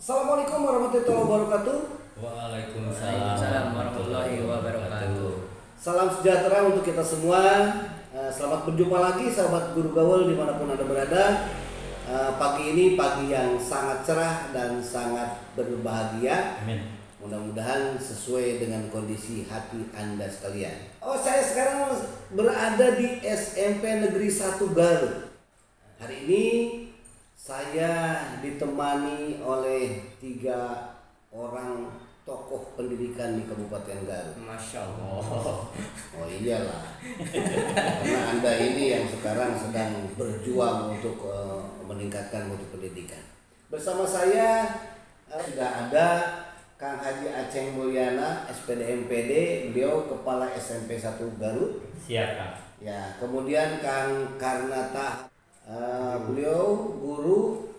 Assalamualaikum warahmatullahi wabarakatuh. Waalaikumsalam warahmatullahi wabarakatuh. Salam sejahtera untuk kita semua. Selamat berjumpa lagi sahabat guru gaul dimanapun Anda berada. Pagi ini pagi yang sangat cerah dan sangat berbahagia. Amin. Mudah-mudahan sesuai dengan kondisi hati Anda sekalian. Saya sekarang berada di SMP Negeri 1 Garut. Hari ini saya ditemani oleh 3 orang tokoh pendidikan di Kabupaten Garut. Masya Allah. Oh iyalah, karena Anda ini yang sekarang sedang berjuang untuk meningkatkan mutu pendidikan. Bersama saya sudah ada Kang Haji Aceng Mulyana, SPD MPD, beliau Kepala SMP 1 Garut. Siap, Kang. Ya, kemudian Kang Karnata, beliau guru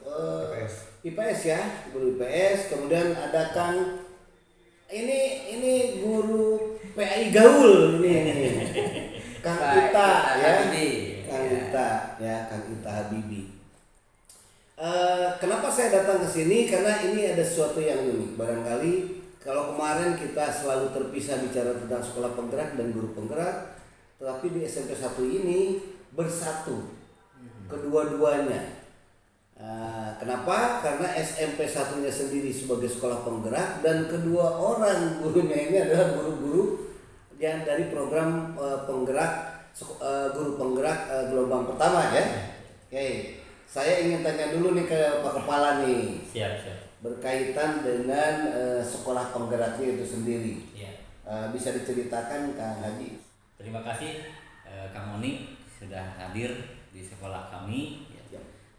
IPS ya, guru IPS. Kemudian ada Kang ini guru PAI Gaul ini. Kang Ita ya. Kang Ita ya, Kang Ita Habibi. Kenapa saya datang ke sini? Karena ini ada sesuatu yang unik. Barangkali kalau kemarin kita selalu terpisah bicara tentang sekolah penggerak dan guru penggerak, tetapi di SMP 1 ini bersatu kedua-duanya. Kenapa? Karena SMP 1-nya sendiri sebagai sekolah penggerak dan kedua orang gurunya ini adalah guru-guru yang dari program penggerak guru penggerak gelombang pertama ya. Oke. Saya ingin tanya dulu nih ke Pak Kepala nih. Siap. Berkaitan dengan sekolah penggeraknya itu sendiri. Ya. Bisa diceritakan Kang Haji? Terima kasih Kang Moni sudah hadir di sekolah kami ya.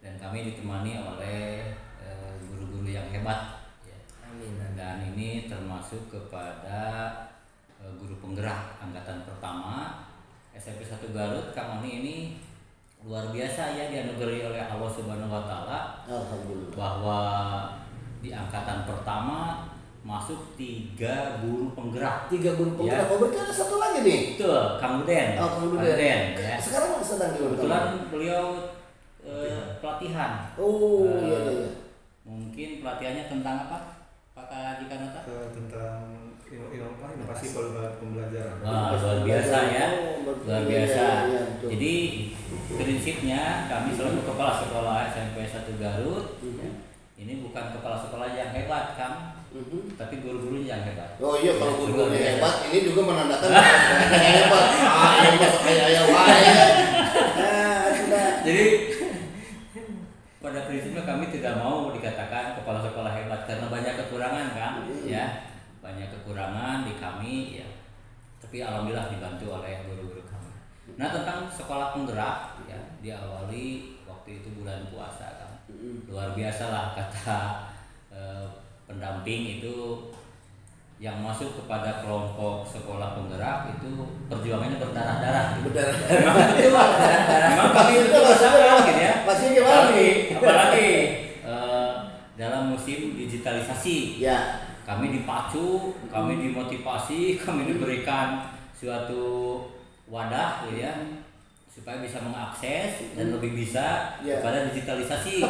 Dan kami ditemani oleh guru-guru yang hebat ya. Amin. Dan ini termasuk kepada guru penggerak angkatan pertama SMP 1 Garut. Kang Moni ini luar biasa ya, dianugerahi oleh Allah Subhanahu wa taala. Alhamdulillah. Bahwa di angkatan pertama masuk 3 guru penggerak. 3 guru penggerak. Ya. Oh, berarti ada satu lagi nih. Betul, Kang Duden. Oh, Kang Duden. Ya. Sekarang sedang di mana? Kebetulan beliau pelatihan. Oh, iya. Mungkin pelatihannya tentang apa, Pak Haji Kanata? Tentang inovasi pembelajaran. Wah, luar biasa ya. Luar biasa. Iya, Jadi prinsipnya kami selalu kepala sekolah SMP 1 Garut. Ini bukan kepala sekolah yang hebat, Kang. Tapi guru-gurunya yang hebat. Oh iya, kalau guru-gurunya hebat, ini juga menandakan sekolahnya hebat. Ini masuk ayah wae. Jadi pada prinsipnya kami tidak mau dikatakan kepala sekolah hebat karena banyak kekurangan, Kang. Ya, banyak kekurangan di kami ya. Tapi alhamdulillah dibantu oleh guru-guru kami. Nah, tentang sekolah penggerak ya, diawali waktu itu bulan puasa, Kang. Luar biasa lah kata pendamping itu yang masuk kepada kelompok sekolah penggerak itu perjuangannya berdarah-darah. Memang kami itu berusaha gitu ya. Masih gimana nih? Apalagi dalam musim digitalisasi. Ya. Kami dipacu, kami dimotivasi, kami diberikan suatu wadah gitu ya, supaya bisa mengakses dan lebih bisa kepada digitalisasi. Ya,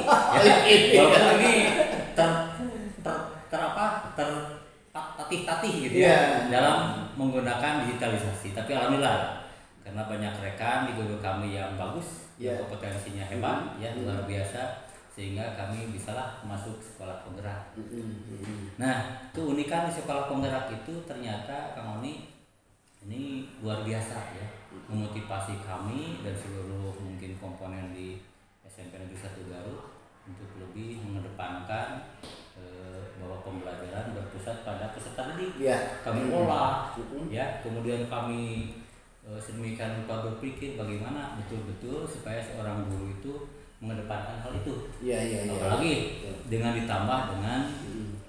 walaupun ini tertatih-tatih gitu ya dalam menggunakan digitalisasi. Tapi alhamdulillah karena banyak rekan di guru kami yang bagus, yang kompetensinya hebat, ya luar biasa, sehingga kami bisalah masuk sekolah penggerak. Nah, keunikan di sekolah penggerak itu ternyata Kang Oni ini luar biasa ya, memotivasi kami dan seluruh mungkin komponen di SMP Negeri 1 Garut untuk lebih mengedepankan bahwa pembelajaran berpusat pada peserta didik. Kami olah ya, kemudian kami sedemikian rupa berpikir bagaimana betul-betul supaya seorang guru itu mengedepankan hal itu. Apalagi dengan ditambah dengan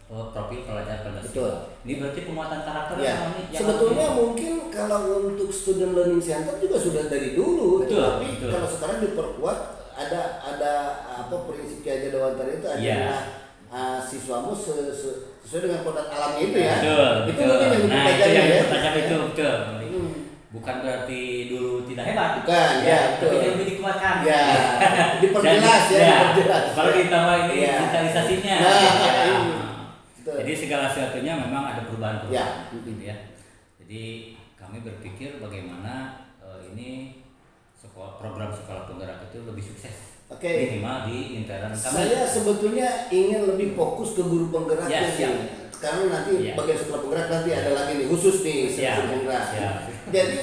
profil pelajar Pancasila. Ini berarti penguatan karakter ya. Sebetulnya mungkin kalau untuk student learning center juga sudah dari dulu, tapi kalau sekarang diperkuat ada apa prinsip Ki Haji Dewantara itu adalah siswamu sesuai dengan kodrat alamnya itu ya. Betul. Itu mungkin yang nah, itu yang dipertajam itu betul. bukan berarti dulu tidak hebat. Bukan, ya, tapi betul. lebih dikuatkan. Ya, diperjelas diperjelas. Kalau ditambah ini Ya. digitalisasinya. Nah, ya. ini. Betul. Jadi segala sesuatunya memang ada perubahan-perubahan. Ya. Gitu ya. Jadi kami berpikir bagaimana ini program sekolah penggerak itu lebih sukses. Oke. Minimal di intern kami. Saya sebetulnya ingin lebih fokus ke guru penggerak Ya, ini. siap. Karena nanti Ya. bagian sekolah penggerak nanti ada lagi nih khusus nih Siap. guru penggerak. Siap. Jadi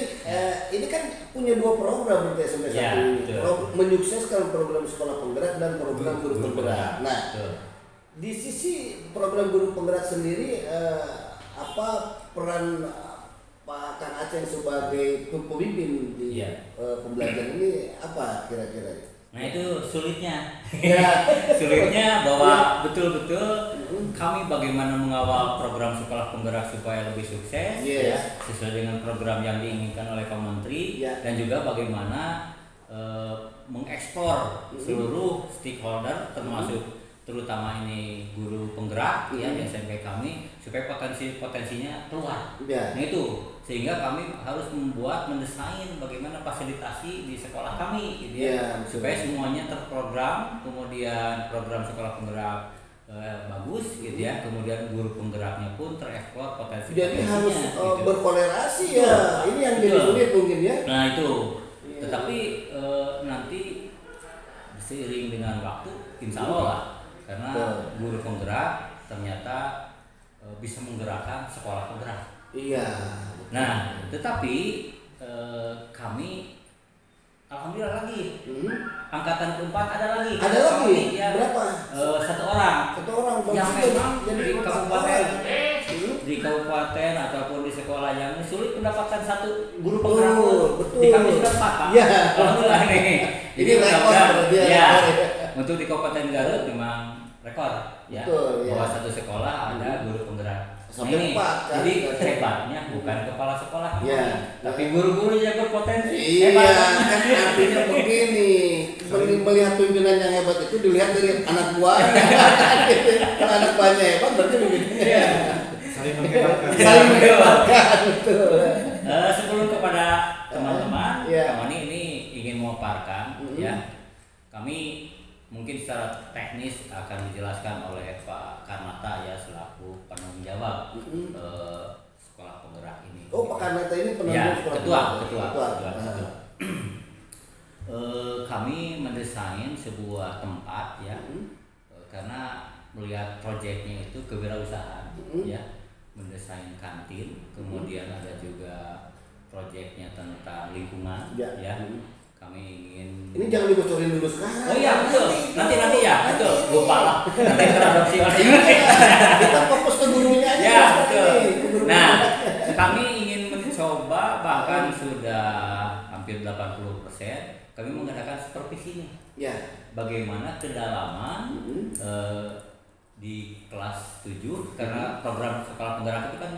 ini kan punya dua program berarti SMP 1 Ya, ini. betul. Menyukseskan program sekolah penggerak dan program guru penggerak. Nah, Betul. di sisi program guru penggerak sendiri apa peran Pak Kang Aceh sebagai pemimpin di Iya. pembelajaran ini apa kira-kira? Nah itu sulitnya. Ya. Sulitnya bahwa betul-betul kami bagaimana mengawal program sekolah penggerak supaya lebih sukses Yes. ya, sesuai dengan program yang diinginkan oleh Pak Menteri Ya. dan juga bagaimana mengeksplor seluruh stakeholder termasuk terutama ini guru penggerak ya di SMP kami supaya potensinya keluar. Ya. Nah itu sehingga kami harus mendesain bagaimana fasilitasi di sekolah kami gitu ya, Ya, supaya semuanya terprogram, kemudian program sekolah penggerak bagus gitu ya, kemudian guru penggeraknya pun tereksplor potensi. Jadi harus gitu. berkolerasi ya. Ini yang jadi Betul. sulit mungkin ya. Nah itu, Iya. tetapi nanti seiring dengan waktu, insya Allah lah, karena Betul. guru penggerak ternyata bisa menggerakkan sekolah penggerak. Iya. Nah, tetapi kami alhamdulillah lagi angkatan keempat ada lagi. Ada lagi? Kami, ya, Berapa? satu orang Satu orang yang bagus. memang Jadi di empat kabupaten orang. di kabupaten ataupun di sekolah yang sulit mendapatkan satu guru Betul, penggerak pun. betul. Di kami sudah 4 Pak. Ya. Alhamdulillah nih. Ini rekor mudah-mudahan, berarti ya, ya, rekor ya. untuk di Kabupaten Garut memang rekor ya. Betul, ya. Bahwa satu sekolah ada guru penggerak. Sampai Nah, ini, 4 kan. jadi hebatnya bukan kepala sekolah, Ya. tapi guru-guru yang berpotensi. Iya, Hebat. kan artinya begini. Melihat pimpinan yang hebat itu dilihat dari anak buahnya. Kalau anak buahnya hebat berarti pimpinannya. Iya. Saling menghebatkan. Saling mengebatkan, betul. Sebelum kepada teman-teman, Ya. kami ini ingin memaparkan Mhm. ya. Kami mungkin secara teknis akan dijelaskan oleh Pak Karnata ya selaku penanggung jawab sekolah penggerak ini. Oh, Pak Karnata ini penanggung Ya, sekolah ketua. Ketua. Kami mendesain sebuah tempat ya, karena melihat proyeknya itu kewirausahaan ya, mendesain kantin, kemudian ada juga proyeknya tentang lingkungan Ya. ya. Kami ingin Ini jangan dibocorin dulu sekarang. Oh iya betul, nanti ya Nanti. betul, lupa lah, nanti teradopsi oleh Kita fokus ke gurunya aja. ya sekarang betul. nih, ke guru Nah, penggerak. kami ingin mencoba bahkan sudah hampir 80%. Kami mengadakan supervisi nih. Ya. Bagaimana kedalaman di kelas 7 karena program sekolah penggerak itu kan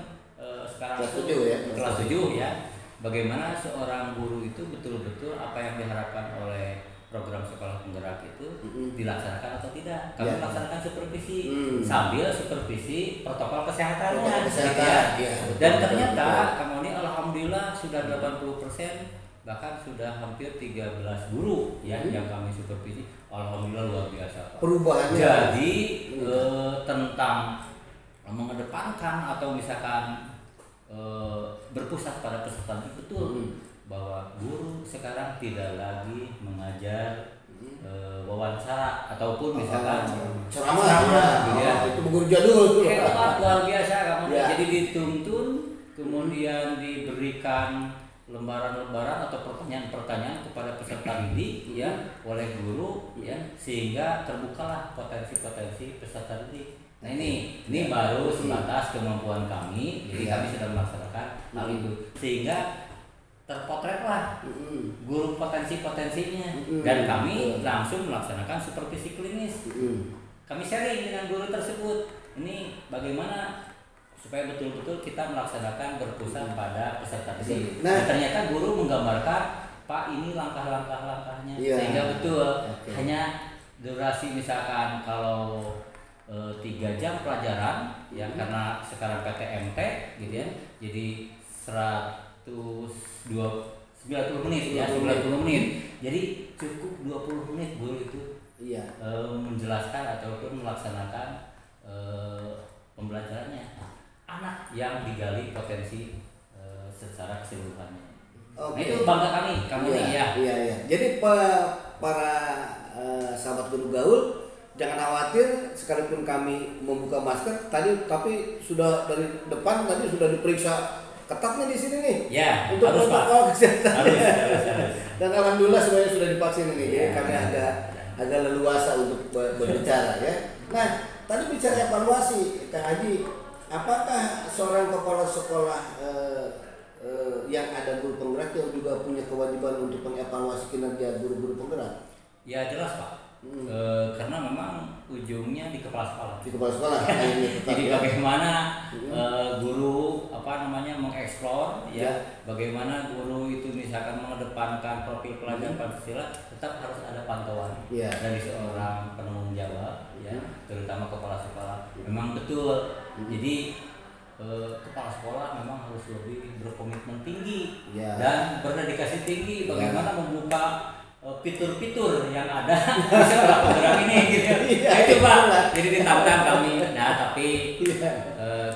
sekarang Kelas itu 7 ya. kelas 7 ya. Bagaimana seorang guru itu betul-betul apa yang diharapkan oleh program sekolah penggerak itu dilaksanakan atau tidak. Kami Ya. melaksanakan supervisi sambil sambil supervisi protokol kesehatannya. Protokol gitu kesehatan, ya. ya, betul, Dan betul, ternyata betul. kami alhamdulillah sudah 80%, bahkan sudah hampir 13 guru ya yang kami supervisi. Alhamdulillah luar biasa Pak. perubahannya. Jadi tentang mengedepankan atau misalkan berpusat pada peserta didik, betul bahwa guru sekarang tidak lagi mengajar wawancara ataupun misalkan ceramah gitu ya. itu guru jadul. Hebat luar biasa kamu. Ya. Jadi dituntun kemudian diberikan lembaran-lembaran atau pertanyaan-pertanyaan kepada peserta didik ya oleh guru ya, sehingga terbukalah potensi-potensi peserta didik. Nah ini baru sebatas kemampuan kami, jadi kami sedang melaksanakan hal itu sehingga terpotretlah guru potensi-potensinya dan kami langsung melaksanakan supervisi klinis. Kami sharing dengan guru tersebut. Ini bagaimana supaya betul-betul kita melaksanakan berpusat pada peserta didik. Nah, Dan ternyata guru menggambarkan, Pak ini langkah-langkahnya Iya. sehingga betul. Oke. Hanya durasi misalkan kalau 3 jam pelajaran ya karena sekarang PTMT gitu ya. Jadi 90 menit ya, 90 menit. Jadi cukup 20 menit guru itu menjelaskan ataupun melaksanakan pembelajarannya. Anak yang digali potensi secara keseluruhannya. Nah, itu bangga kami Iya. Jadi para sahabat guru gaul jangan khawatir, sekalipun kami membuka masker tapi sudah dari depan tadi sudah diperiksa ketatnya di sini nih. Ya, untuk harus, protokol kesehatan. Harus. Dan alhamdulillah semuanya sudah divaksin ini. Jadi Ya, kami agak leluasa untuk berbicara ya. Nah, tadi bicara evaluasi, Kang Haji, apakah seorang kepala sekolah yang ada guru penggerak yang juga punya kewajiban untuk mengevaluasi kinerja guru-guru penggerak? Ya jelas Pak. Karena memang ujungnya di kepala sekolah. Di kepala sekolah. Jadi bagaimana guru mengeksplor ya, bagaimana guru itu misalkan mengedepankan profil pelajar Pancasila, tetap harus ada pantauan dari seorang penanggung jawab ya, terutama kepala sekolah. Memang betul. Jadi kepala sekolah memang harus lebih berkomitmen tinggi dan berdedikasi tinggi bagaimana membuka fitur-fitur yang ada di sekolah penggerak ini gitu. Nah, itu Pak. Jadi ditantang kami. Nah, tapi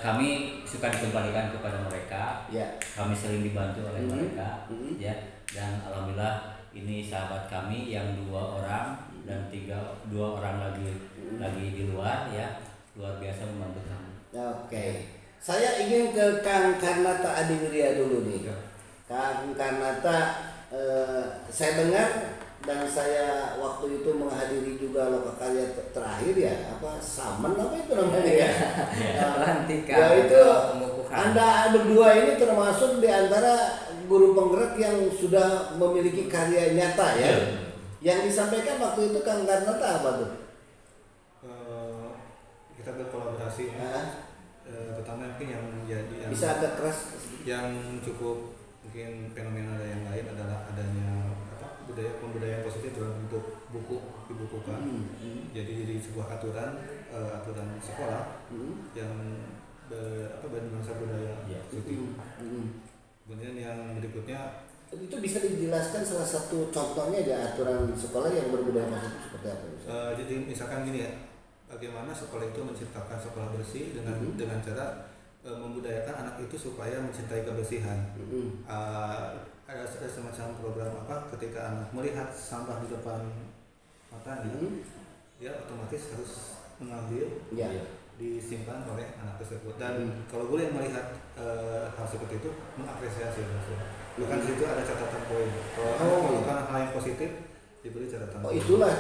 kami suka dikembalikan kepada mereka. Kami sering dibantu oleh mereka ya. Dan alhamdulillah ini sahabat kami yang 2 orang dan 2 orang lagi di luar ya. Luar biasa membantu kami. Oke. Saya ingin ke Kang Karnata Adiwirya dulu nih. Kang Karnata, saya dengar dan saya waktu itu menghadiri juga lokakarya terakhir ya, Samen apa itu namanya ya? Pelantikan. Ya itu Anda berdua ini termasuk di antara guru penggerak yang sudah memiliki karya nyata ya. Yang disampaikan waktu itu Kang Karnata apa tuh? Kita berkolaborasi. Pertama mungkin yang menjadi bisa agak keras yang cukup mungkin fenomena yang lain adalah adanya pembudayaan positif dalam bentuk buku dibukukan. Jadi sebuah aturan sekolah yang berbangsa budaya positif. Kemudian yang berikutnya itu bisa dijelaskan salah satu contohnya ya, aturan sekolah yang berbudaya positif seperti apa? Jadi misalkan gini ya, bagaimana sekolah itu menciptakan sekolah bersih dengan cara membudayakan anak itu supaya mencintai kebersihan. Ada semacam program ketika anak melihat sampah di depan matanya, dia otomatis harus mengambil, disimpan oleh anak tersebut. Dan kalau boleh melihat hal seperti itu, mengapresiasi maksudnya. Bahkan situ ada catatan poin. Kalau melakukan hal yang positif, diberi catatan. Itulah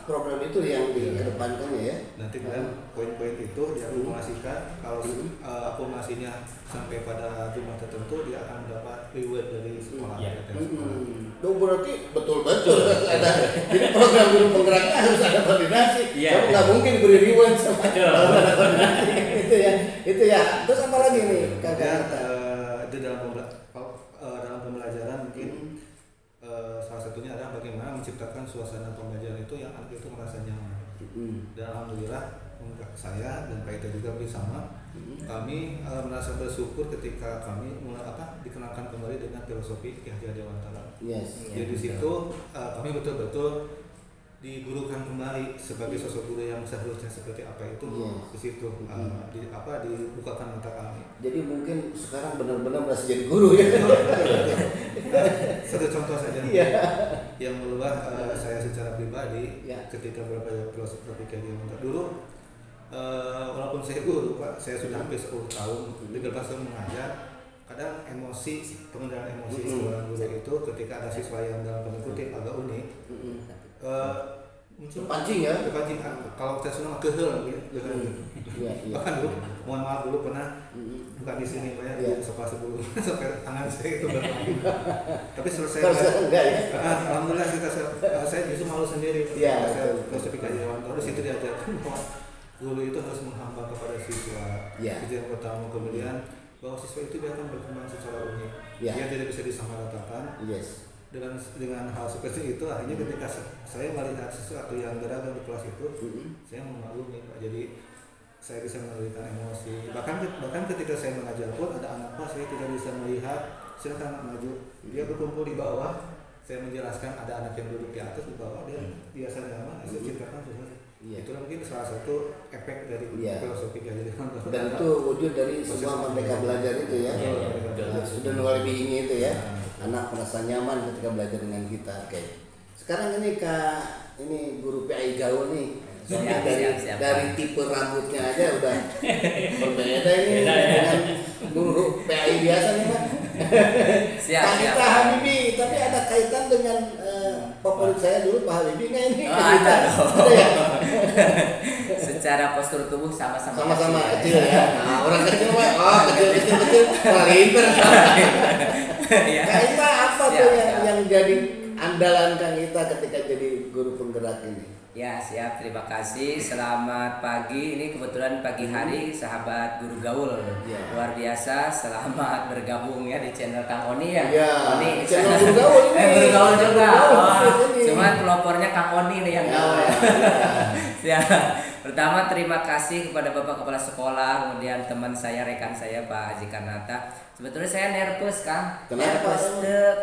program itu yang dikedepankannya ya. Nanti kemudian poin-poin itu diakumulasikan. Kalau akumulasinya sampai pada jumlah tertentu, dia akan mendapat reward dari sekolah. Berarti betul-betul ada. Jadi program guru penggeraknya harus ada koordinasi. Kamu nggak mungkin beri reward sama kalau ada koordinasi. Itu ya. Terus apa lagi nih Kakak? Di dalam pembelajaran mungkin salah satunya adalah bagaimana menciptakan suasana pembelajaran itu yang anak itu merasa nyaman. Dan alhamdulillah untuk saya dan Pak Ita juga bersama, kami merasa bersyukur ketika kami dikenalkan kembali dengan filosofi Ki Haji Dewantara. Jadi di situ kami betul-betul digurukan kembali sebagai sosok guru yang seharusnya seperti apa itu. Di situ dibukakan mata kami. Jadi mungkin sekarang benar-benar merasa jadi guru ya. Satu contoh saja yang merubah saya secara pribadi ketika belajar filosofi Ki Haji Dewantara. Dulu walaupun saya guru Pak, saya sudah hampir 10 tahun di Gelbasem mengajar. Kadang pengendalian emosi seorang guru itu ketika ada siswa yang dalam tanda kutip agak unik, muncul pancing ya. Kalau saya senang kehel gitu. Bahkan dulu, mohon maaf dulu pernah bukan di sini banyak di sekolah sebelum sampai tangan saya itu bermain. Tapi selesai. Alhamdulillah saya justru malu sendiri. Saya filosofi Ki Haji Dewantara di situ diajarkan bahwa guru itu harus menghamba kepada siswa. Itu yang pertama. Kemudian bahwa siswa itu dia akan berkembang secara unik. Dia tidak bisa disamaratakan. Dengan hal seperti itu akhirnya ketika saya melihat sesuatu yang beragam di kelas itu, saya memaklumi Pak. Jadi saya bisa mengendalikan emosi. Bahkan ketika saya mengajar pun ada anak pas saya tidak bisa melihat, silakan anak maju. Dia berkumpul di bawah, saya menjelaskan ada anak yang duduk di atas, di bawah dia biasa nyaman, saya ciptakan sesuatu. Itu mungkin salah satu efek dari filosofi Gajah Dewan. Dan itu wujud dari semua Merdeka Belajar itu ya. Sudah lebih ini itu ya. Anak merasa nyaman ketika belajar dengan kita. Oke. Sekarang ini Kak, ini guru PAI gaul nih. Dari tipe rambutnya aja udah berbeda ini dengan guru PAI biasa nih Pak. Kak Gita Habibie, tapi ada kaitan dengan favorit saya dulu Pak Habibie nggak ini? Ada dong. Ya? Secara postur tubuh sama-sama kecil ya. Nah, orang kecil Pak, kecil pinter. Ya. Kak Gita apa tuh yang jadi andalan Kak Gita ketika jadi guru penggerak ini? Ya siap, terima kasih. Selamat pagi. Ini kebetulan pagi hari sahabat guru gaul. Luar biasa, selamat bergabung ya di channel Kang Oni ya. Oni channel guru gaul ini. Guru gaul juga. Cuman pelopornya Kang Oni nih yang gaul. Ya. Pertama terima kasih kepada Bapak Kepala Sekolah, kemudian teman saya, rekan saya Pak Haji Karnata. Sebetulnya saya nervous Kang.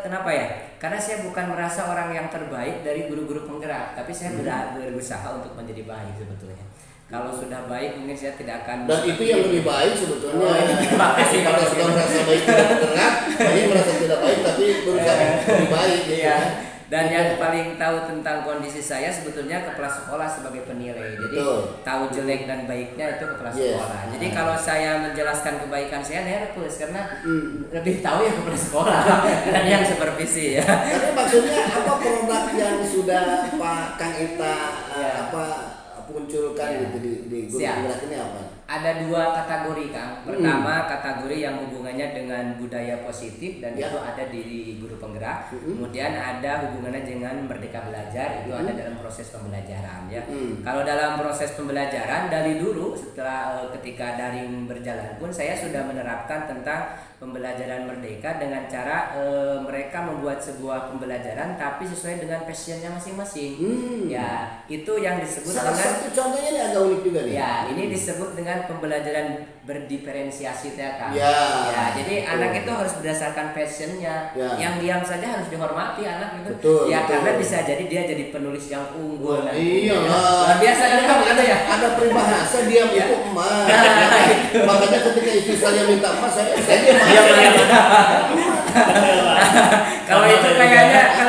Kenapa ya? Karena saya bukan merasa orang yang terbaik dari guru-guru penggerak, tapi saya berusaha untuk menjadi baik sebetulnya. Kalau sudah baik mungkin saya tidak akan. Dan itu yang lebih baik sebetulnya. Terima kasih. Kalau sudah merasa baik tidak bergerak, ini merasa tidak baik tapi berusaha lebih baik. Iya. Dan yang paling tahu tentang kondisi saya sebetulnya kepala sekolah sebagai penilai. Jadi tahu jelek dan baiknya itu kepala sekolah. Jadi kalau saya menjelaskan kebaikan saya nervous karena lebih tahu ya kepala sekolah dan yang supervisi ya. Tapi maksudnya apa produk yang sudah Pak Kang Gita munculkan gitu di guru penggerak ini apa? Ada dua kategori Kang. Pertama kategori yang hubungannya dengan budaya positif dan itu ada di guru penggerak. Kemudian ada hubungannya dengan Merdeka Belajar, itu ada dalam proses pembelajaran ya. Kalau dalam proses pembelajaran dari dulu setelah ketika daring berjalan pun saya sudah menerapkan tentang pembelajaran merdeka dengan cara mereka membuat sebuah pembelajaran tapi sesuai dengan passionnya masing-masing. Ya, itu yang disebut salah satu contohnya ini agak unik juga nih. Ya, ini disebut dengan pembelajaran berdiferensiasi ya Kang. Ya, jadi anak itu harus berdasarkan passionnya. Yang diam saja harus dihormati anak itu. Karena bisa jadi dia jadi penulis yang unggul. Luar biasa kan ada ya. Ada peribahasa diam itu emas. Makanya ketika istri saya minta emas, saya diam. Kalau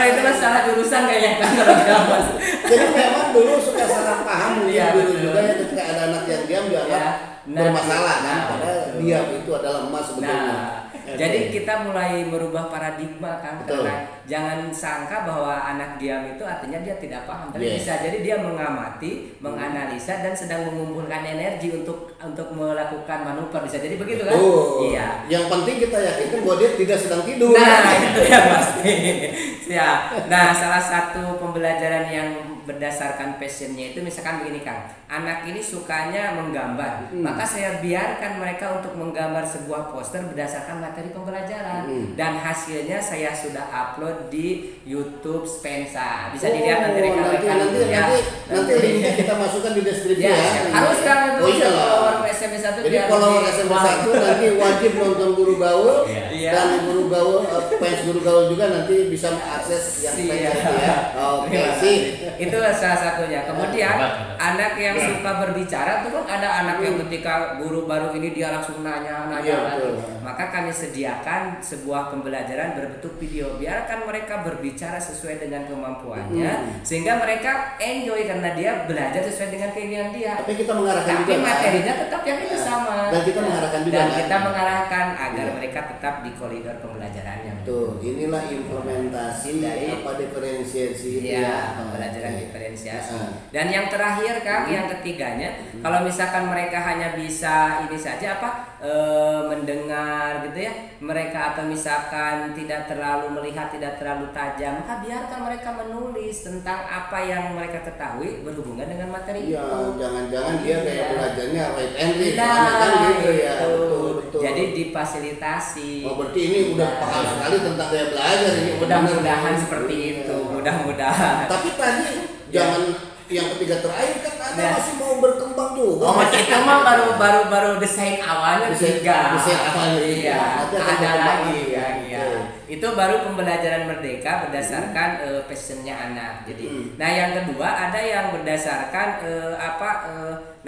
itu masalah jurusan kayaknya kan kalau emas. Jadi memang dulu suka salah paham dulu juga ya ketika ada anak yang diam dianggap bermasalah kan. Padahal diam itu adalah emas sebetulnya. Jadi kita mulai merubah paradigma kan, karena jangan sangka bahwa anak diam itu artinya dia tidak paham, tapi bisa jadi dia mengamati, menganalisa dan sedang mengumpulkan energi untuk melakukan manuver, bisa jadi begitu kan? Iya. Yang penting kita yakinkan bahwa dia tidak sedang tidur. Nah itu ya pasti. Ya. Nah salah satu pembelajaran yang berdasarkan passionnya itu misalkan begini Kang, anak ini sukanya menggambar, maka saya biarkan mereka untuk menggambar sebuah poster berdasarkan materi pembelajaran dan hasilnya saya sudah upload di YouTube Spensa, bisa dilihat nanti rekan-rekan. Nanti linknya kita masukkan di deskripsi ya. Harus kan follower SMS 1. Jadi follower SMS 1 nanti wajib nonton Guru Gaul dan Guru Gaul fans Guru Gaul juga nanti bisa mengakses yang pengen ya. Oke sih. Itu salah satunya. Kemudian anak yang suka berbicara itu kan ada anak yang ketika guru baru ini dia langsung nanya lagi. Maka kami sediakan sebuah pembelajaran berbentuk video. Biarkan mereka berbicara sesuai dengan kemampuannya sehingga mereka enjoy karena dia belajar sesuai dengan keinginan dia. Tapi kita mengarahkan juga materinya tetap yang itu sama. Dan kita mengarahkan juga. Dan kita mengarahkan agar mereka tetap di koridor pembelajarannya. Tuh, inilah implementasi dari diferensiasi pembelajaran diferensiasi. Dan yang terakhir Kang, yang ketiganya, kalau misalkan mereka hanya bisa ini saja mendengar gitu ya, mereka atau misalkan tidak terlalu melihat, tidak terlalu tajam, maka biarkan mereka menulis tentang apa yang mereka ketahui berhubungan dengan materi itu. Jangan-jangan dia kayak belajarnya right and read kan gitu ya. Betul. Jadi difasilitasi. Berarti ini udah paham sekali tentang gaya belajar ini. Mudah-mudahan seperti itu, mudah-mudahan. Tapi tadi jangan yang ketiga terakhir kan Anda masih mau berkembang juga. Oh, Mas itu mah baru desain awalnya Desain awalnya iya. Nanti akan Ada berkembang. lagi ya, iya. Oke. Itu baru pembelajaran merdeka berdasarkan passionnya anak. Jadi, nah yang kedua ada yang berdasarkan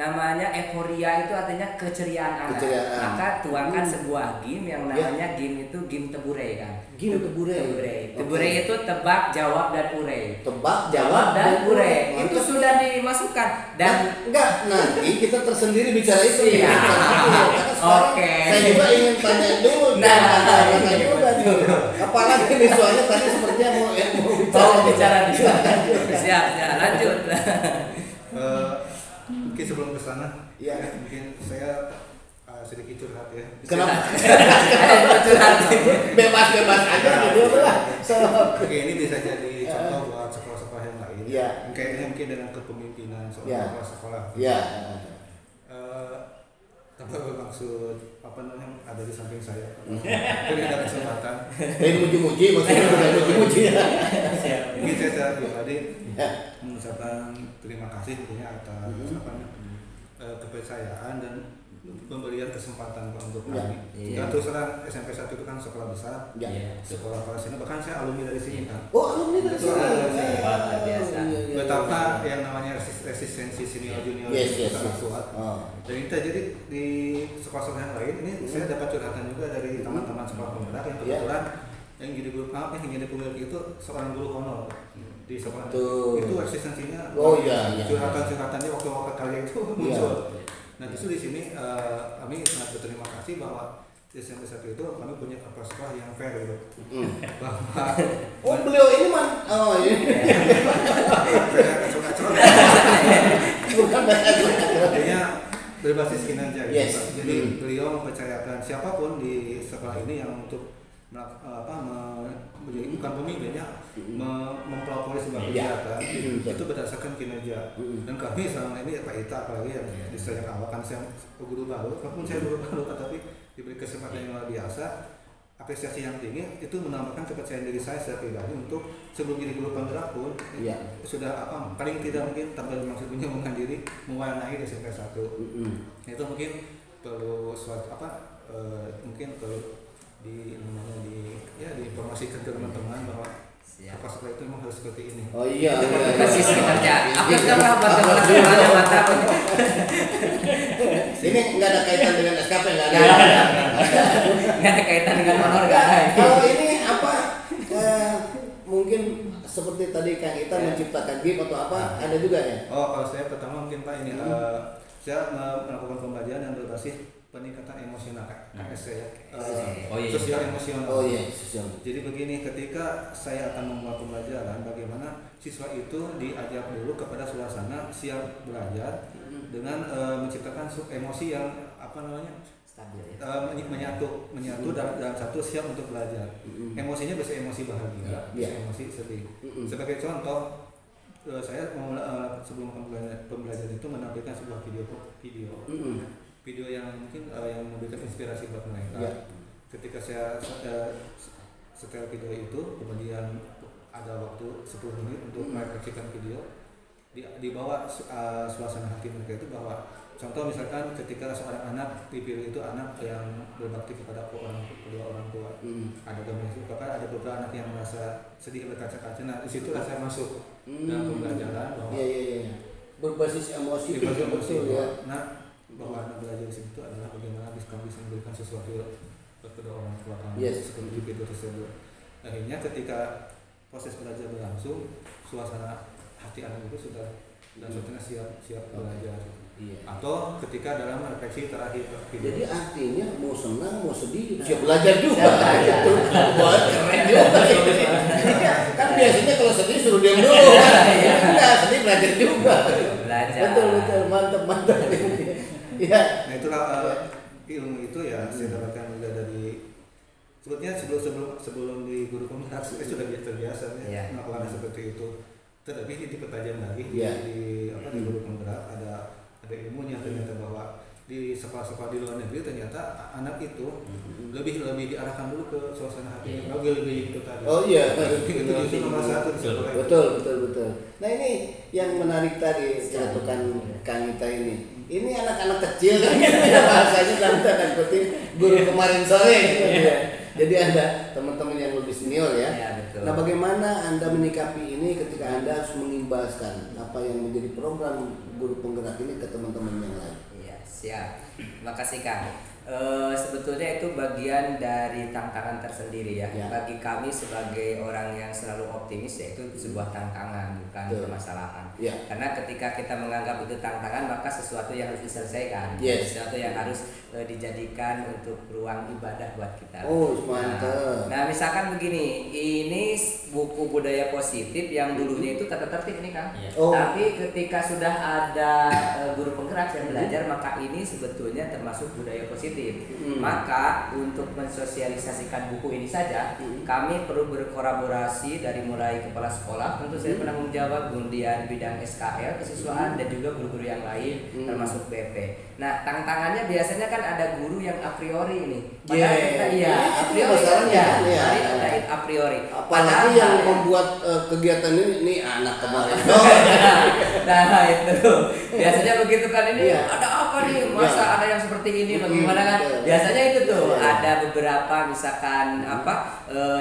namanya euforia, itu artinya keceriaan anak. Keceriaan. Maka tuangkan sebuah game yang namanya game itu game tebure kan. Game tebure. Tebure itu tebak, jawab dan ure. Tebak, Jawab dan ure. Itu Mantap. sudah dimasukkan dan enggak, nanti kita tersendiri bicara itu. Iya. Karena sekarang Oke. saya juga ingin tanya dulu. Tanya juga nih. Apalagi nih soalnya tadi sepertinya mau bicara di siap, lanjut. Mungkin sebelum ke sana, ya mungkin saya sedikit curhat ya. kenapa? Curhat. Bebas aja gitu lah. Oke, ini bisa jadi contoh buat sekolah-sekolah yang lain. Iya. Kayaknya mungkin dengan kepemimpinan Iya. seorang sekolah. Ya. Tanpa bermaksud apa namanya ada di samping saya. Jadi ada kesempatan. Ini muji-muji maksudnya udah muji-muji ya. Mungkin saya secara pribadi Ya. mengucapkan terima kasih tentunya atas kepercayaan dan pemberian kesempatan Pak untuk Ya. kami. Iya. Dan terus terang SMP 1 itu kan sekolah besar, Ya. sekolah kelas ini, bahkan saya alumni dari sini kan. Oh, alumni dari sini. Luar biasa. Betapa yang namanya resistensi senior junior Yes, itu yes, sangat yes. kuat. Oh. Dan itu jadi di sekolah-sekolah yang lain ini saya dapat curhatan juga dari teman-teman sekolah penggerak yang kebetulan yang jadi guru yang jadi pemilik itu seorang guru honor di sekolah. Tuh. Itu eksistensinya. Oh, iya. Curhatan-curhatannya waktu-waktu kalian itu muncul. Iya. Nah justru di sini kami sangat berterima kasih bahwa di SMP 1 itu kami punya kepala sekolah yang fair gitu. Bahwa Oh, beliau ini man. Oh, ini. Bukan artinya berbasis kinerja gitu. Yes. Pak. Jadi beliau mempercayakan siapapun di sekolah ini yang untuk menjadi bukan pemimpin ya, mempelopori sebuah kegiatan itu berdasarkan kinerja. Dan kami selama ini Pak Ita apalagi yang di saya awal kan saya guru baru, walaupun saya guru baru tapi diberi kesempatan yang luar biasa, apresiasi yang tinggi itu menambahkan kepercayaan diri saya secara pribadi untuk sebelum jadi guru penggerak pun sudah paling tidak mungkin tanpa bermaksud menyembuhkan diri mewarnai di SMP 1. Itu mungkin perlu suatu mungkin perlu diinformasikan ke teman-teman bahwa sekolah itu memang harus seperti ini. Oh iya. Basis kinerja. Apa sekarang bagaimana mantap. Ini nggak ada kaitan dengan SKP, nggak ada. Nggak ada kaitan dengan honor nggak ada. Kalau ini apa? Mungkin seperti tadi Kang Ita menciptakan game atau apa? Ada juga ya? Oh, kalau saya pertama mungkin Pak ini saya melakukan pembelajaran yang berbasis peningkatan emosional KSC ya. Sosial emosional. Oh iya, sosial. Jadi begini, ketika saya akan membuat pembelajaran, bagaimana siswa itu diajak dulu kepada suasana siap belajar dengan menciptakan emosi yang Stabil ya. menyatu dalam satu siap untuk belajar. Emosinya bisa emosi bahagia, bisa emosi sedih. Sebagai contoh, saya sebelum pembelajaran itu menampilkan sebuah video yang mungkin yang memberikan inspirasi buat mereka. Ketika saya setel video itu, kemudian ada waktu 10 menit untuk merefleksikan video, dibawa suasana hati mereka itu bahwa contoh misalkan ketika seorang anak di video itu anak yang berbakti kepada kedua orang tua, ada gambaran bahkan ada beberapa anak yang merasa sedih berkaca-kaca. Nah disitulah saya masuk dalam pembelajaran bahwa berbasis emosi betul ya. Nah bahwa anak belajar di situ adalah bagaimana kamu bisa memberikan sesuatu ke kedua orang tua kamu seperti di video tersebut. Akhirnya ketika proses belajar berlangsung, suasana hati anak itu sudah dan sebetulnya siap belajar. Atau ketika dalam refleksi terakhir video. Jadi artinya mau senang mau sedih siap belajar juga. Buat keren juga. Kan biasanya kalau sedih suruh diam dulu. Enggak, sedih belajar juga. Betul mantap. Ya. Nah itulah ilmu itu ya saya dapatkan juga dari sebetulnya sebelum di guru penggerak saya sudah terbiasa melakukan seperti itu. Tetapi dipertajam lagi di guru penggerak ada ilmunya ternyata bahwa di sekolah-sekolah di luar negeri ternyata anak itu lebih diarahkan dulu ke suasana hati, lebih itu tadi. Oh iya, itu justru nomor satu di sekolah. Betul. Nah ini yang menarik tadi celetukan Kang Ita ini. Ini anak-anak kecil kan ya bahasanya dalam tanda kutip guru kemarin sore gitu ya. Jadi ada teman-teman yang lebih senior ya. Ya, betul. Nah bagaimana Anda menyikapi ini ketika Anda harus mengimbaskan apa yang menjadi program guru penggerak ini ke teman-teman yang lain? Iya, siap. Terima kasih Kang. Sebetulnya itu bagian dari tantangan tersendiri ya. Bagi kami sebagai orang yang selalu optimis, yaitu sebuah tantangan bukan permasalahan. Karena ketika kita menganggap itu tantangan, maka sesuatu yang harus diselesaikan, sesuatu yang harus dijadikan untuk ruang ibadah buat kita. Oh, mantap. Nah, misalkan begini, ini buku budaya positif yang dulunya itu tata tertib ini Kang. Tapi ketika sudah ada guru penggerak yang belajar, maka ini sebetulnya termasuk budaya positif. Maka untuk mensosialisasikan buku ini saja, kami perlu berkolaborasi dari mulai kepala sekolah, tentu saya penanggung jawab, kemudian bidang SKL kesiswaan dan juga guru-guru yang lain termasuk BP. Nah, tantangannya biasanya kan ada guru yang a priori ini. Padahal kita a priori. Apalagi yang membuat kegiatan ini anak kemarin. Nah, itu. Biasanya begitu kan, ini ada apa nih? Masa ada yang seperti ini bagaimana kan? Biasanya itu tuh ada beberapa misalkan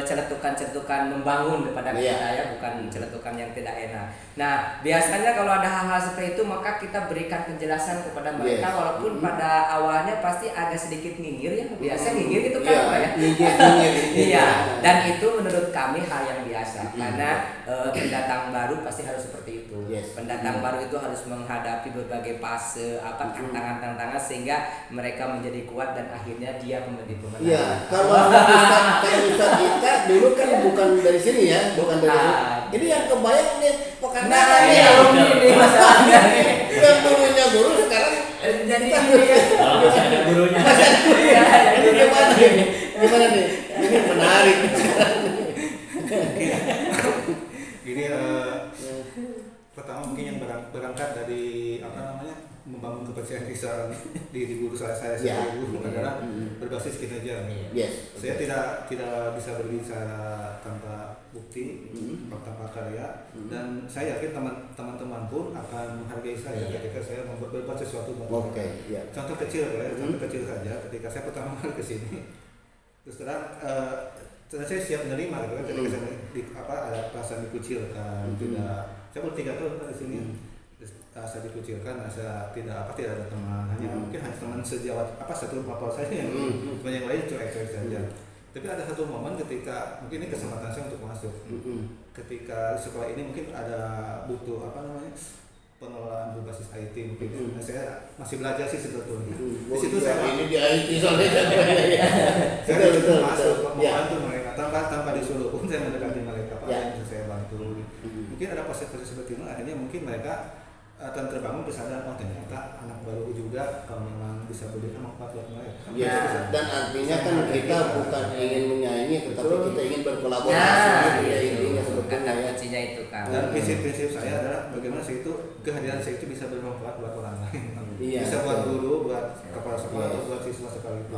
celetukan-celetukan membangun kepada kita ya, bukan celetukan yang tidak enak. Nah, biasanya kalau ada hal-hal seperti itu maka kita berikan penjelasan kepada mereka walaupun pada awalnya pasti agak sedikit nyinyir ya. Biasa nyinyir itu kan Pak ya. Iya, dan itu menurut kami hal yang biasa karena pendatang baru pasti harus seperti itu. Pendatang baru itu harus menghadapi berbagai fase tantangan-tantangan sehingga mereka menjadi kuat dan akhirnya dia menjadi pemenang. Iya, kalau Ustaz kita dulu kan bukan dari sini ya, bukan dari sini. Ini yang kebayang nih Pekanbaru nih alumni nih masalahnya nih. Yang dulunya guru sekarang jadi ini ya. Masih ada gurunya. Ini gimana nih? Gimana nih? Ini menarik. Ini pertama mungkin yang berangkat dari membangun kepercayaan di guru saya sebagai guru adalah berbasis kinerja. Saya tidak bisa berbicara tanpa bukti, tanpa karya, dan saya yakin teman-teman pun akan menghargai saya ketika saya berbuat sesuatu. Contoh kecil saja, ketika saya pertama kali ke sini, terus terang saya siap menerima gitu kan, ketika saya ada perasaan dikucilkan, saya baru 3 tahun di sini. Saya dikucilkan, saya tidak ada teman, mungkin hanya teman sejawat satu papal saja yang lain cuek-cuek saja. Tapi ada satu momen ketika mungkin ini kesempatan saya untuk masuk. Ketika di sekolah ini mungkin ada butuh pengelolaan berbasis IT mungkin. Saya masih belajar sih sebetulnya. Di situ saya ini di IT soalnya. Saya betul masuk membantu mereka tanpa disuruh pun saya mendekati mereka, apa yang bisa saya bantu. Mungkin ada proses-proses seperti itu, akhirnya mungkin mereka akan terbangun kesadaran ternyata anak baru juga kalau memang bisa berikan manfaat buat mereka. Dan artinya kan kita bukan ingin menyaingi, tetapi kita ingin berkolaborasi. Intinya sebetulnya kuncinya itu kan. Dan prinsip-prinsip saya adalah bagaimana saya itu kehadiran saya itu bisa bermanfaat buat orang lain. Bisa buat guru, buat kepala sekolah atau buat siswa sekalipun.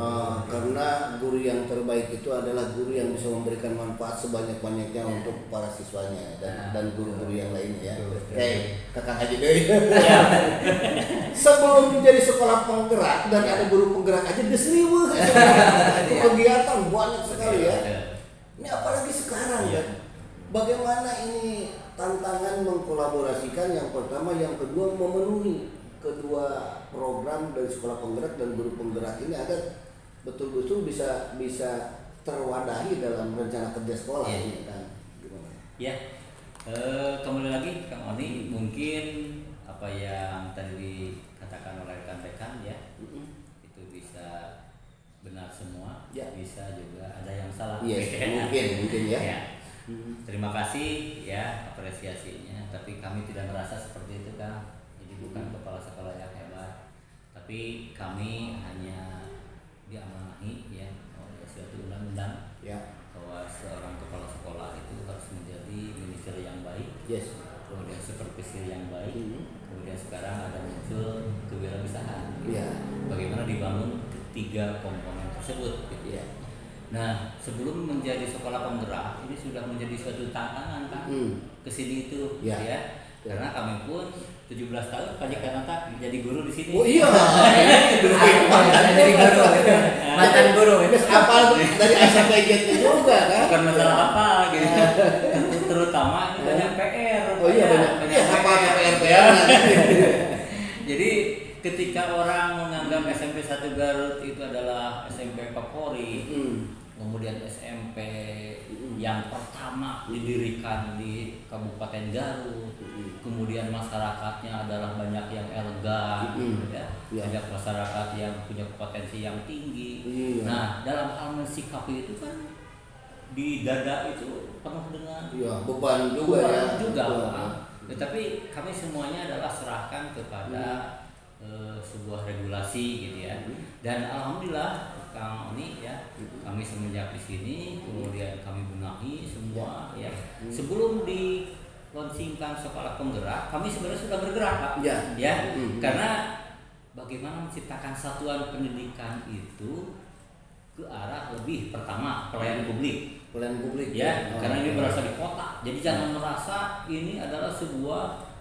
Karena guru yang terbaik itu adalah guru yang bisa memberikan manfaat sebanyak-banyaknya untuk para siswanya dan guru-guru yang lainnya ya. Kayak Kakak Haji Dewi. Sebelum menjadi sekolah penggerak dan ada guru penggerak aja desriweuh kegiatan banyak sekali ya. Ini apalagi sekarang ya. Bagaimana ini tantangan mengkolaborasikan yang pertama, yang kedua memenuhi kedua program dari sekolah penggerak dan guru penggerak ini agar betul-betul bisa terwadahi dalam rencana kerja sekolah ini kan. Gimana? Ya. Kembali lagi Kang Oni, mungkin apa yang tadi dikatakan oleh rekan-rekan ya, itu bisa benar semua, bisa juga ada yang salah. Mungkin ya. Terima kasih ya apresiasinya, tapi kami tidak merasa seperti itu Kang. Jadi bukan kepala sekolah yang hebat, tapi kami hanya diamanahi ya oleh suatu undang-undang bahwa seorang kepala sekolah itu harus menjadi minister yang baik, kemudian supervisi yang baik, kemudian sekarang ada muncul kewirausahaan. Bagaimana dibangun tiga komponen tersebut gitu ya. Nah, sebelum menjadi sekolah penggerak ini sudah menjadi suatu tantangan Kak kesini itu ya. Karena kami pun 17 tahun Pak Jakarta jadi guru di sini. Oh iya. Jadi guru. Mantan guru. Ini apa dari SMPJ juga kan? Bukan masalah apa gitu. Terutama ini banyak PR. Oh iya banyak. Apa PR? Jadi ketika orang menganggap SMP 1 Garut itu adalah SMP favorit, kemudian SMP yang pertama didirikan di Kabupaten Garut, kemudian masyarakatnya adalah banyak yang elegan, banyak masyarakat yang punya potensi yang tinggi. Nah, dalam hal mensikapi itu kan di dada itu penuh dengan beban juga tetapi kami semuanya adalah serahkan kepada sebuah regulasi gitu ya. Dan alhamdulillah Kang Oni ya, kami semenjak di sini kemudian kami benahi semua ya. Sebelum di launchingkan sekolah penggerak, kami sebenarnya sudah bergerak Pak. Karena bagaimana menciptakan satuan pendidikan itu ke arah lebih pertama pelayanan publik ya, karena ini berasal di kota. Jadi jangan merasa ini adalah sebuah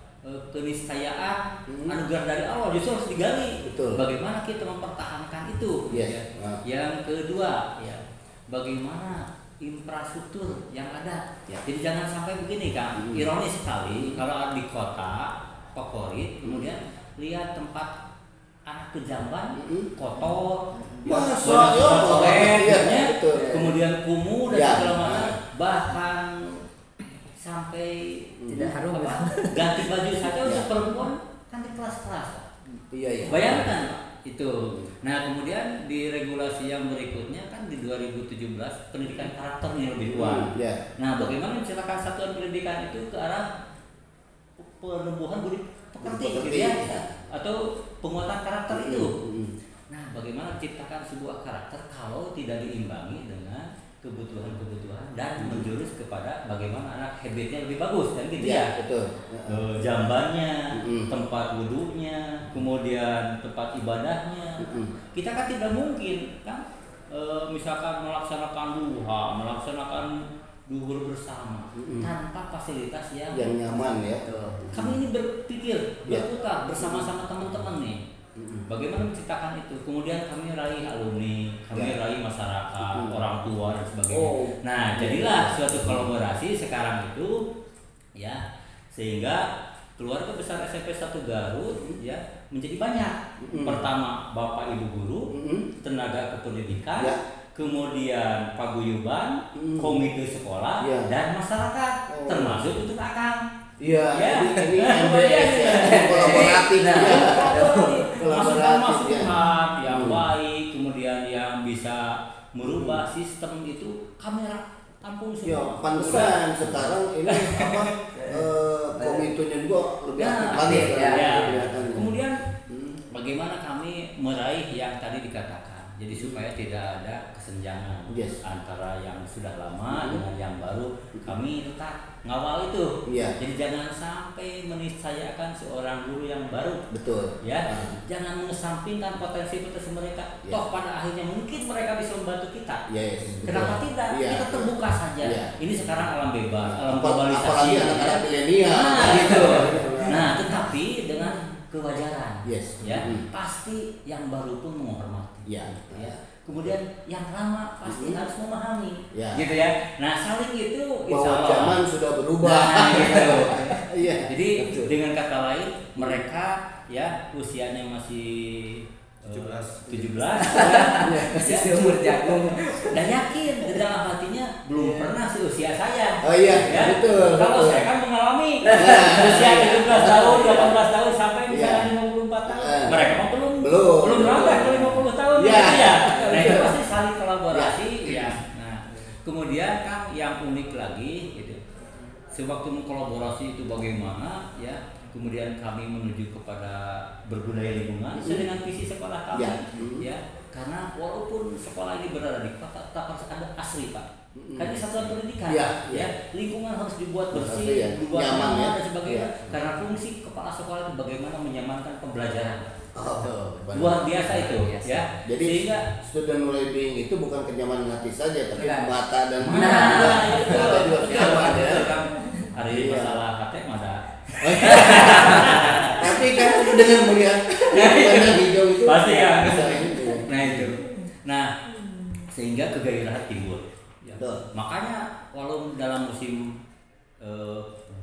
keniscayaan anugerah dari Allah, justru harus digali. Bagaimana kita mempertahankan itu. Yang kedua ya, bagaimana infrastruktur yang ada. Jadi jangan sampai begini Kang, ironis sekali kalau di kota favorit kemudian lihat tempat anak kejamban kotor, kemudian kumuh dan segala macam, bahkan sampai tidak harum ganti baju saja untuk perempuan kan di kelas-kelas. Bayangkan itu. Nah, kemudian di regulasi yang berikutnya kan di 2017 pendidikan karakternya lebih kuat. Nah, bagaimana menciptakan satuan pendidikan itu ke arah penumbuhan budi pekerti gitu ya, atau penguatan karakter itu. Nah, bagaimana menciptakan sebuah karakter kalau tidak diimbangi dengan kebutuhan-kebutuhan dan menjurus kepada bagaimana anak habitnya lebih bagus kan gitu ya. Jambannya, tempat wudhunya, kemudian tempat ibadahnya. Kita kan tidak mungkin kan misalkan melaksanakan duha, melaksanakan duhur bersama tanpa fasilitas yang nyaman ya. Kami ini berpikir, berputar bersama-sama teman-teman nih. Bagaimana menciptakan itu? Kemudian kami raih alumni, kami raih masyarakat, orang tua dan sebagainya. Nah, jadilah suatu kolaborasi sekarang itu ya, sehingga keluarga besar SMP 1 Garut ya menjadi banyak. Pertama Bapak Ibu guru, tenaga kependidikan, kemudian paguyuban, komite sekolah dan masyarakat, termasuk untuk Akang. Jadi ini MBS ya, kolaboratif masukan yang baik, kemudian yang bisa merubah sistem itu kami tampung semua. Pantesan sekarang ini komitenya juga lebih aktif lagi. Kemudian bagaimana kami meraih yang tadi dikatakan, jadi supaya tidak ada kesenjangan antara yang sudah lama dengan yang baru. Kami tetap ngawal itu. Jadi jangan sampai meniscayakan seorang guru yang baru. Jangan mengesampingkan potensi-potensi mereka. Toh pada akhirnya mungkin mereka bisa membantu kita. Kenapa tidak? Kita terbuka saja. Ini sekarang alam bebas, alam globalisasi. Apalagi anak-anak milenial. Nah, tetapi dengan kewajaran. Pasti yang baru pun menghormati. Kemudian yang lama pasti harus memahami, gitu ya. Nah, saling itu bahwa zaman sudah berubah. Jadi dengan kata lain mereka ya usianya masih 17 masih seumur jagung dan yakin di dalam hatinya belum pernah seusia saya. Betul. Kalau saya kan mengalami usia 17 tahun, 18 tahun sampai misalnya 54 tahun. Mereka mah belum sampai ke 50 tahun ya. Nah, itu pasti saling kolaborasi ya. Nah, kemudian kan yang unik lagi gitu. Sewaktu mengkolaborasi itu bagaimana ya. Kemudian kami menuju kepada berbudaya lingkungan sesuai dengan visi sekolah kami ya. Karena walaupun sekolah ini berada di kota tetap harus ada asri Pak. Kan ini satuan pendidikan, Ya, ya. Lingkungan harus dibuat bersih, Pasti ya. dibuat Nyaman, nyaman ya. dan sebagainya. Ya. Karena fungsi kepala sekolah itu bagaimana menyamankan pembelajaran. Oh, Luar biasa itu, Biasa. ya. Jadi Sehingga student well-being itu bukan kenyamanan hati saja, tapi Ya. mata dan Nah, juga itu mata juga betul, nyaman ya. betul, kan. Hari ini Iya. masalah KTM ada. Tapi kan dengan melihat banyak hijau itu Pasti ya. bisa itu. Nah itu. Nah sehingga kegairahan timbul. Ya. Betul. Makanya walau dalam musim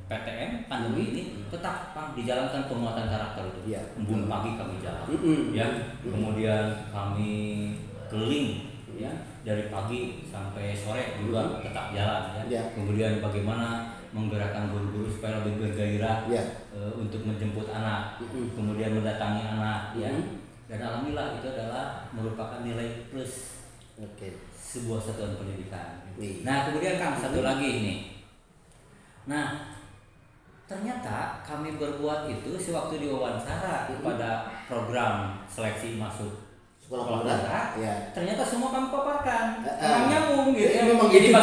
PTM pandemi ini tetap dijalankan penguatan karakter itu. Iya. Embun pagi kami jalan, ya. Mm-mm. Kemudian kami keliling, ya, dari pagi sampai sore juga tetap jalan, ya. Iya. Kemudian bagaimana menggerakkan guru-guru supaya lebih bergairah Iya. untuk menjemput anak, Mm-mm. kemudian mendatangi anak, ya. Mm-mm. Dan alhamdulillah itu adalah merupakan nilai plus Oke. sebuah satuan pendidikan. Iya. Nah, kemudian Kang satu lagi ini. Nah, ternyata kami berbuat itu sewaktu diwawancara kepada program seleksi masuk Sekolah penggerak. Ya. ternyata semua kami paparkan. Eh, Memang nyambung gitu. ya, memang Jadi gitu.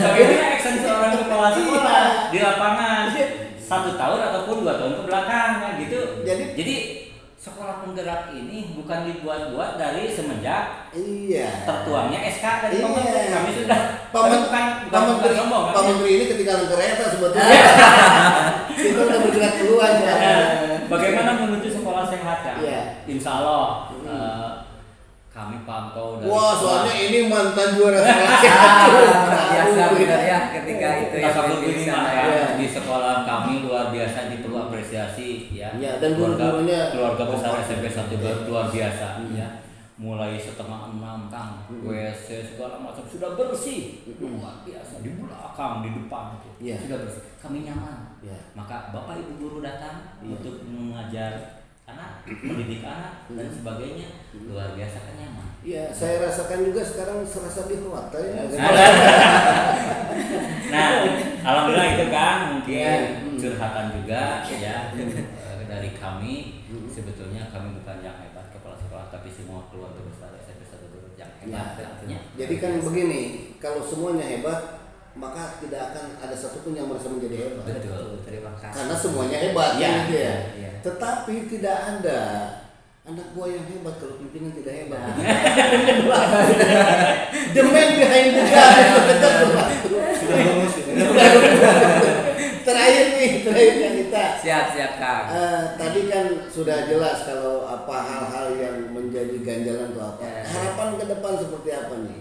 bagaimana action seorang kepala sekolah di lapangan 1 tahun ataupun 2 tahun ke belakang gitu. Jadi sekolah penggerak ini bukan dibuat-buat dari semenjak Iya. tertuangnya SK dari Iya. pemerintah. Kami sudah Pak Menteri, sombong, Pak kan? Menteri ini ketinggalan kereta sebetulnya. Kita udah bergerak duluan ya. Bagaimana menuju sekolah sehat kan? Iya. Insya Allah kami pantau dari Wah, soalnya ini mantan juara sekolah. Biasa benar ya ketika itu kita ya sambut memimpin ini sana Pak, ya. ya. Di sekolah kami luar biasa ini perlu apresiasi ya. Ya, dan guru-gurunya keluarga besar kompak. SMP 1 Garut luar biasa ya. Mulai 5:30 Kang, WC segala macam sudah bersih. Luar biasa di belakang, di depan itu. Iya. Sudah bersih. Kami nyaman. Ya. Maka Bapak Ibu guru datang Iya. untuk mengajar anak, mendidik anak dan sebagainya. Luar biasa kan nyaman. Iya, saya rasakan juga sekarang serasa di hotel ya. Nah, alhamdulillah itu kan mungkin Iya. curhatan juga ya dari kami. Sebetulnya kami bukan yang hebat kepala sekolah, tapi semua keluarga besar SMP 1 Garut yang hebat. Artinya, Jadi kan begini, kalau semuanya hebat, maka tidak akan ada satupun yang merasa menjadi hebat. Betul. Terima kasih. Karena semuanya hebat Iya. kan gitu ya. Iya. Tetapi tidak ada anak buah yang hebat kalau pimpinan tidak hebat. The man behind the gun itu tetap berlaku. Sudah lulus ya. Terakhir kan kita. Siap Kang. Tadi kan sudah jelas kalau apa hal-hal yang menjadi ganjalan itu apa. Ya. Harapan ke depan seperti apa nih?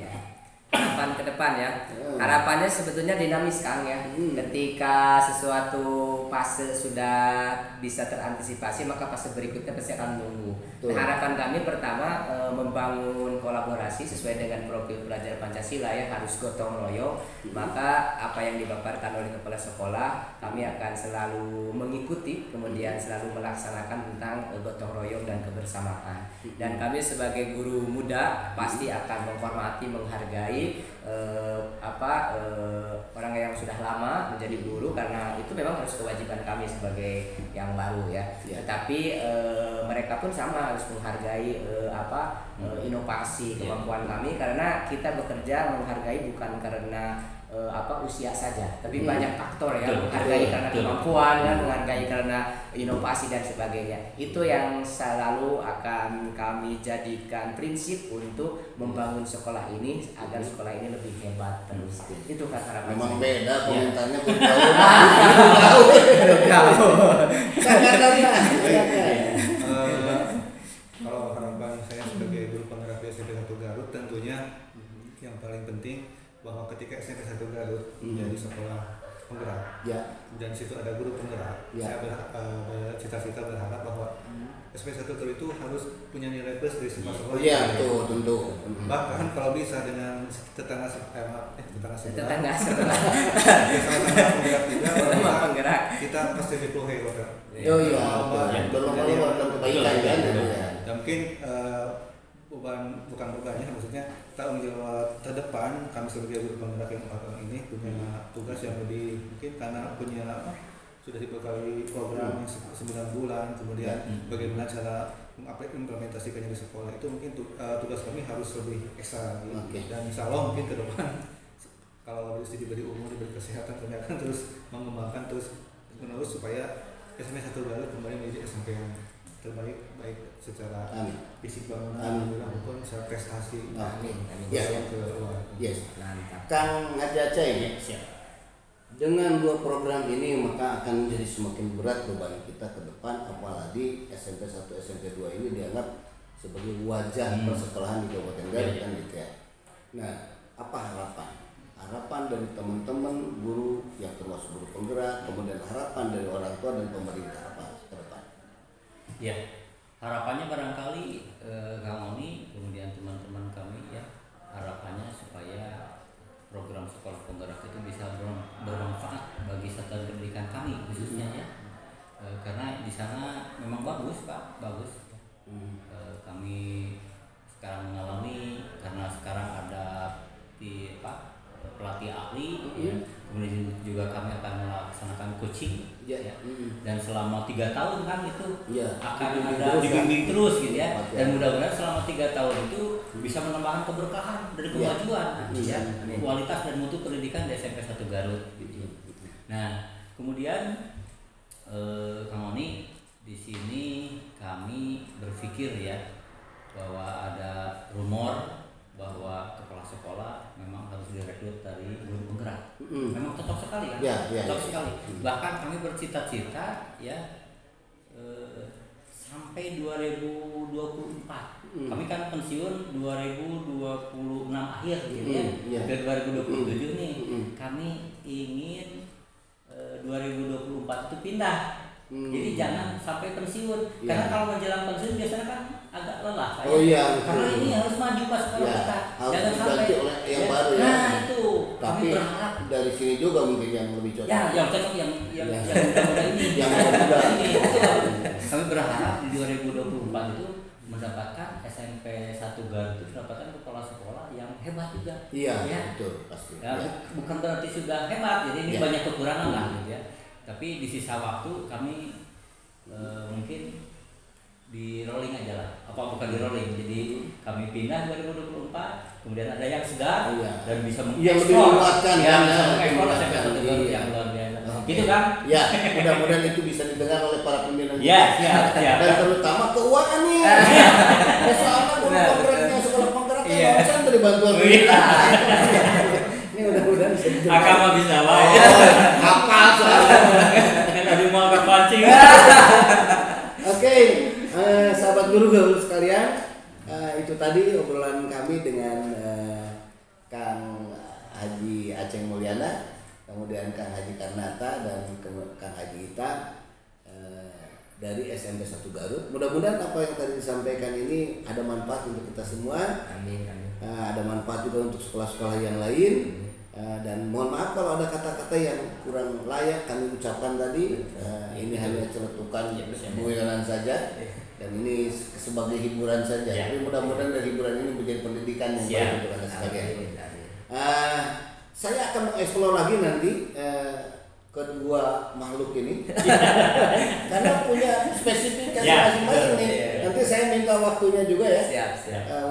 Harapan ke depan ya. Harapannya sebetulnya dinamis Kang ya. Ketika sesuatu fase sudah bisa terantisipasi maka fase berikutnya pasti akan menunggu. Nah, harapan kami pertama membangun kolaborasi sesuai dengan profil pelajar Pancasila ya, harus gotong royong. Maka apa yang dipaparkan oleh kepala sekolah kami akan selalu mengikuti, kemudian selalu melaksanakan tentang gotong royong dan kebersamaan. Dan kami sebagai guru muda pasti akan menghormati, menghargai orang yang sudah lama menjadi guru, karena itu memang harus kewajiban kami sebagai yang baru ya. Tetapi mereka pun sama harus menghargai inovasi kemampuan kami, karena kita bekerja menghargai bukan karena usia saja, tapi banyak faktor ya. Menghargai karena kemampuan ya, menghargai karena inovasi dan sebagainya. Itu yang selalu akan kami jadikan prinsip untuk membangun sekolah ini agar sekolah ini lebih hebat terus. Itu kan harapan Memang saya. beda komentarnya Kalau harapan saya sebagai guru penggerak di SMP 1 Garut, tentunya yang paling penting bahwa ketika SMP 1 Garut menjadi sekolah penggerak dan situ ada guru penggerak, saya cita-cita berharap bahwa SMP 1 Garut itu harus punya nilai plus dari semua sekolah. Iya, tentu. Bahkan kalau bisa dengan tetangga sebelah Tetangga penggerak juga, penggerak. kita pasti dipenuhi loh. Oh iya, berlomba-lomba dalam kebaikan kan. Dan mungkin bukan bebannya, maksudnya tanggung jawab terdepan kami sebagai guru penggerak yang 4 tahun ini punya tugas yang lebih, mungkin karena punya sudah dibekali program 9 bulan, kemudian bagaimana cara mengimplementasikannya di sekolah, itu mungkin tugas kami harus lebih ekstra lagi. Dan insya Allah mungkin ke depan kalau diberi umur, diberi kesehatan, kami akan terus mengembangkan terus menerus supaya SMP 1 Garut kembali menjadi SMP yang terbaik, baik secara fisik bangunan maupun secara prestasi. Amin. Yes. Yes. Mantap. Kang Haji Aceh, Siap. dengan 2 program ini maka akan menjadi semakin berat beban kita ke depan, apalagi SMP 1, SMP 2 ini dianggap sebagai wajah persekolahan di Kabupaten Garut kan gitu ya. Nah, apa harapan dari teman-teman guru yang termasuk guru penggerak, kemudian harapan dari orang tua dan pemerintah apa ke depan? Ya, harapannya barangkali Kang Oni, kemudian teman-teman kami ya, harapannya supaya program sekolah penggerak itu bisa bermanfaat bagi satuan pendidikan kami khususnya ya, karena di sana memang bagus Pak, bagus. Kami sekarang mengalami karena sekarang ada pelatih ahli, ya. Kemudian juga kami akan melaksanakan coaching, ya. Dan selama 3 tahun kan itu akan ada dibimbing terus gitu ya. Dan mudah-mudahan selama 3 tahun itu bisa menambahkan keberkahan dari kemajuan, ya. Kualitas dan mutu pendidikan di SMP 1 Garut. Gitu. Nah, kemudian Kang Oni, di sini kami berpikir ya bahwa ada rumor bahwa kepala sekolah memang harus direkrut dari guru penggerak. Memang cocok sekali kan? Cocok sekali. Bahkan kami bercita-cita ya sampai 2024. Kami kan pensiun 2026 akhir gitu ya. Ke 2027 nih. Kami ingin 2024 itu pindah. Jadi jangan sampai pensiun. Karena kalau menjelang pensiun biasanya kan agak lelah saya. Karena ini harus maju pas sekolah kita. Jangan sampai oleh yang baru ya. Nah, itu. Tapi kami berharap dari sini juga mungkin yang lebih cocok. Ya, yang cocok yang muda-muda ini. Yang muda ini. Kami berharap di 2024 itu mendapatkan SMP 1 Garut itu mendapatkan kepala sekolah yang hebat juga. Iya, betul pasti. Ya, bukan berarti sudah hebat, jadi ini banyak kekurangan lah gitu ya. Tapi di sisa waktu kami mungkin di rolling aja lah. Apa bukan di rolling? Jadi kami pindah 2024, kemudian ada yang sedang dan bisa mengeksplor yang bisa mengeksplor SMP 1 Garut yang luar biasa. Gitu kan? Ya, mudah-mudahan itu bisa didengar oleh para pimpinan. Ya, siap. Dan terutama keuangannya. Soalnya guru penggeraknya sekolah penggerak kan dari bantuan pemerintah. Ini mudah-mudahan bisa didengar. Akama bisa lah. Apa soalnya? Kan ada mau kepancing. Oke, sahabat guru sekalian, itu tadi obrolan kami dengan Kang Haji Aceh Mulyana, kemudian Kang Haji Karnata dan Kang Haji Ita dari SMP 1 Garut. Mudah-mudahan apa yang tadi disampaikan ini ada manfaat untuk kita semua. Amin. Ada manfaat juga untuk sekolah-sekolah yang lain. Dan mohon maaf kalau ada kata-kata yang kurang layak kami ucapkan tadi. Ini hanya celetukan guyonan saja dan ini sebagai hiburan saja. Tapi mudah-mudahan dari hiburan ini menjadi pendidikan yang baik untuk anda sekalian. Saya akan mengeksplor lagi nanti kedua makhluk ini karena punya spesifikasi masing-masing nih. Nanti saya minta waktunya juga ya.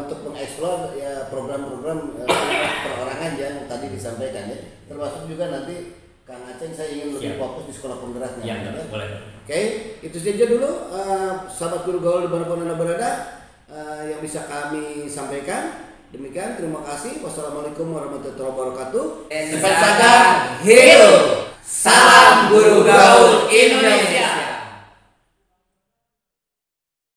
Untuk mengeksplor ya program-program perorangan yang tadi disampaikan ya. Termasuk juga nanti Kang Aceh saya ingin lebih fokus di sekolah penggeraknya. Ya, boleh. Oke, itu saja dulu sahabat guru gaul dimanapun anda berada yang bisa kami sampaikan. Demikian, terima kasih. Wassalamualaikum warahmatullahi wabarakatuh. Salam guru gaul.